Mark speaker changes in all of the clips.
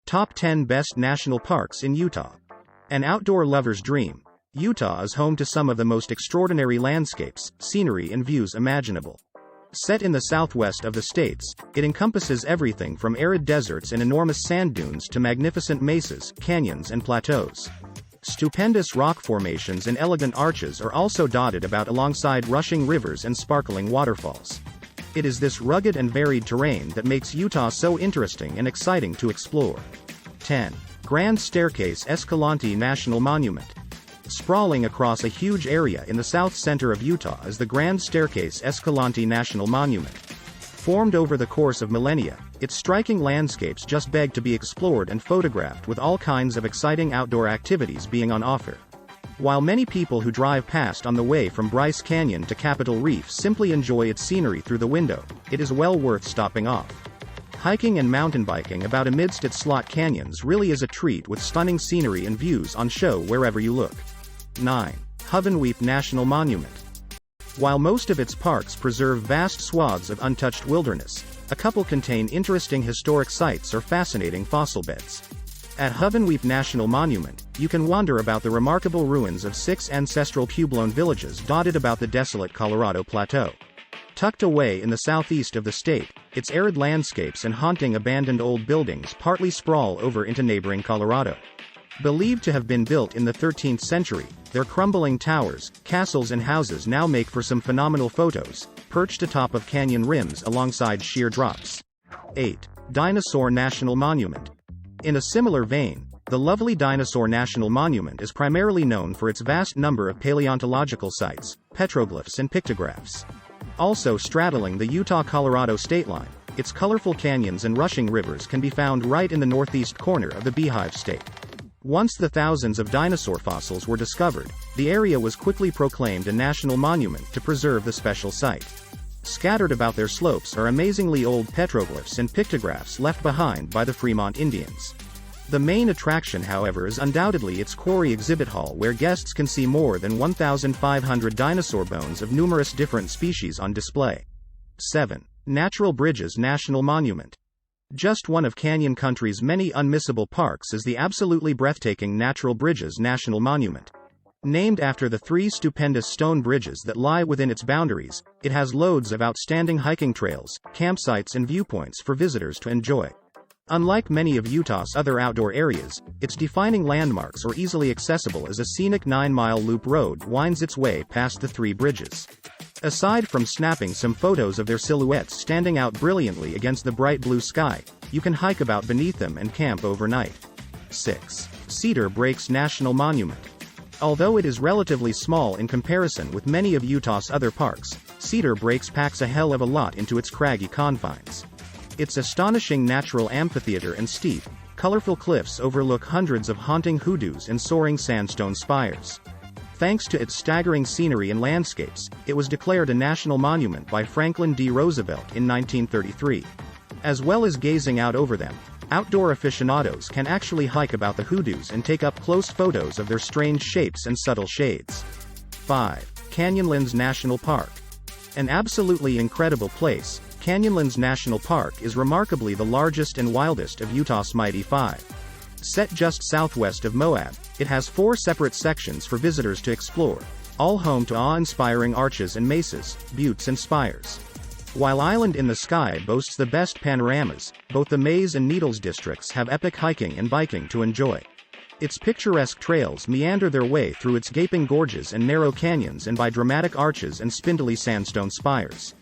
Speaker 1: Top 10 Best National Parks in Utah. An outdoor lover's dream, Utah is home to some of the most extraordinary landscapes, scenery and views imaginable. Set in the southwest of the states, it encompasses everything from arid deserts and enormous sand dunes to magnificent mesas, canyons and plateaus. Stupendous rock formations and elegant arches are also dotted about alongside rushing rivers and sparkling waterfalls. It is this rugged and varied terrain that makes Utah so interesting and exciting to explore. 10. Grand Staircase Escalante National Monument. Sprawling across a huge area in the south center of Utah is the Grand Staircase Escalante National Monument. Formed over the course of millennia, its striking landscapes just beg to be explored and photographed, with all kinds of exciting outdoor activities being on offer. While many people who drive past on the way from Bryce Canyon to Capitol Reef simply enjoy its scenery through the window, it is well worth stopping off. Hiking and mountain biking about amidst its slot canyons really is a treat, with stunning scenery and views on show wherever you look. 9. Hovenweep National Monument. While most of its parks preserve vast swaths of untouched wilderness, a couple contain interesting historic sites or fascinating fossil beds. At Hovenweep National Monument, you can wander about the remarkable ruins of 6 ancestral Puebloan villages dotted about the desolate Colorado Plateau. Tucked away in the southeast of the state, its arid landscapes and haunting abandoned old buildings partly sprawl over into neighboring Colorado. Believed to have been built in the 13th century, their crumbling towers, castles and houses now make for some phenomenal photos, perched atop of canyon rims alongside sheer drops. 8. Dinosaur National Monument. In a similar vein, the lovely Dinosaur National Monument is primarily known for its vast number of paleontological sites, petroglyphs and pictographs. Also straddling the Utah-Colorado state line, its colorful canyons and rushing rivers can be found right in the northeast corner of the Beehive State. Once the thousands of dinosaur fossils were discovered, the area was quickly proclaimed a national monument to preserve the special site. Scattered about their slopes are amazingly old petroglyphs and pictographs left behind by the Fremont Indians. The main attraction, however, is undoubtedly its quarry exhibit hall, where guests can see more than 1,500 dinosaur bones of numerous different species on display. 7. Natural Bridges National Monument. Just one of Canyon Country's many unmissable parks is the absolutely breathtaking Natural Bridges National Monument. Named after the 3 stupendous stone bridges that lie within its boundaries, it has loads of outstanding hiking trails, campsites and viewpoints for visitors to enjoy. Unlike many of Utah's other outdoor areas, its defining landmarks are easily accessible as a scenic 9-mile loop road winds its way past the 3 bridges. Aside from snapping some photos of their silhouettes standing out brilliantly against the bright blue sky, you can hike about beneath them and camp overnight. 6. Cedar Breaks National Monument. Although it is relatively small in comparison with many of Utah's other parks, Cedar Breaks packs a hell of a lot into its craggy confines. Its astonishing natural amphitheater and steep, colorful cliffs overlook hundreds of haunting hoodoos and soaring sandstone spires. Thanks to its staggering scenery and landscapes, it was declared a national monument by Franklin D. Roosevelt in 1933. As well as gazing out over them, outdoor aficionados can actually hike about the hoodoos and take up close photos of their strange shapes and subtle shades. 5. Canyonlands National Park. An absolutely incredible place, Canyonlands National Park is remarkably the largest and wildest of Utah's mighty 5. Set just southwest of Moab, it has 4 separate sections for visitors to explore, all home to awe-inspiring arches and mesas, buttes and spires. While Island in the Sky boasts the best panoramas, both the Maze and Needles districts have epic hiking and biking to enjoy. Its picturesque trails meander their way through its gaping gorges and narrow canyons and by dramatic arches and spindly sandstone spires.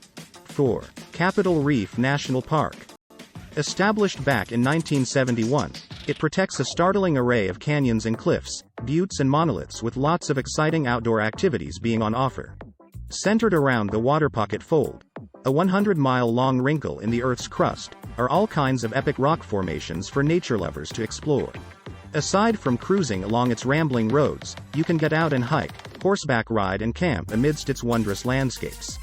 Speaker 1: 4. Capitol Reef National Park. Established back in 1971, it protects a startling array of canyons and cliffs, buttes and monoliths, with lots of exciting outdoor activities being on offer. Centered around the Water Pocket Fold, a 100-mile-long wrinkle in the Earth's crust, are all kinds of epic rock formations for nature lovers to explore. Aside from cruising along its rambling roads, you can get out and hike, horseback ride and camp amidst its wondrous landscapes.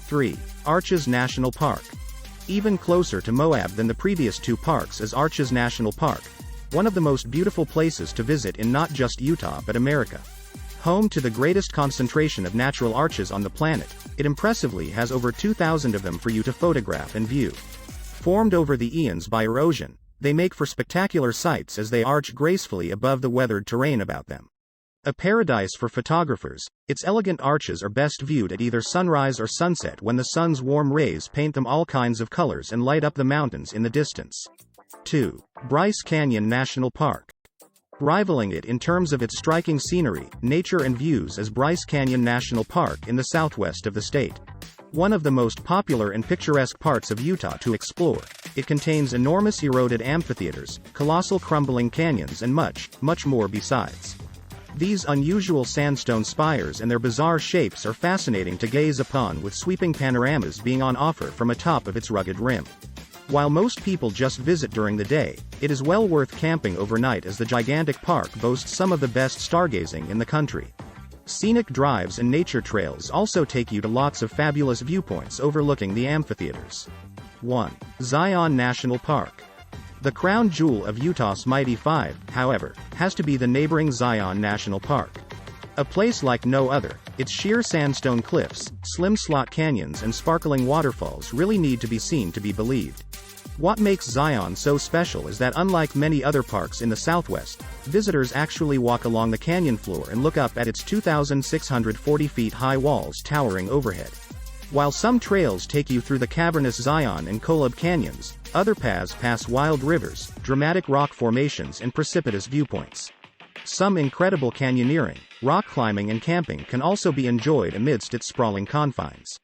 Speaker 1: 3. Arches National Park. Even closer to Moab than the previous 2 parks is Arches National Park, one of the most beautiful places to visit in not just Utah but America. Home to the greatest concentration of natural arches on the planet, it impressively has over 2,000 of them for you to photograph and view. Formed over the eons by erosion, They make for spectacular sights as they arch gracefully above the weathered terrain about them. A paradise for photographers, its elegant arches are best viewed at either sunrise or sunset when the sun's warm rays paint them all kinds of colors and light up the mountains in the distance. 2. Bryce Canyon National Park. Rivaling it in terms of its striking scenery, nature and views is Bryce Canyon National Park in the southwest of the state. One of the most popular and picturesque parts of Utah to explore, it contains enormous eroded amphitheaters, colossal crumbling canyons and much, much more besides. These unusual sandstone spires and their bizarre shapes are fascinating to gaze upon, with sweeping panoramas being on offer from atop of its rugged rim. While most people just visit during the day, it is well worth camping overnight as the gigantic park boasts some of the best stargazing in the country. Scenic drives and nature trails also take you to lots of fabulous viewpoints overlooking the amphitheaters. 1. Zion National Park. The crown jewel of Utah's mighty five, however, has to be the neighboring Zion National Park. A place like no other, its sheer sandstone cliffs, slim slot canyons and sparkling waterfalls really need to be seen to be believed. What makes Zion so special is that unlike many other parks in the southwest, visitors actually walk along the canyon floor and look up at its 2,640 feet high walls towering overhead. While some trails take you through the cavernous Zion and Kolob canyons, other paths pass wild rivers, dramatic rock formations and precipitous viewpoints. Some incredible canyoneering, rock climbing and camping can also be enjoyed amidst its sprawling confines.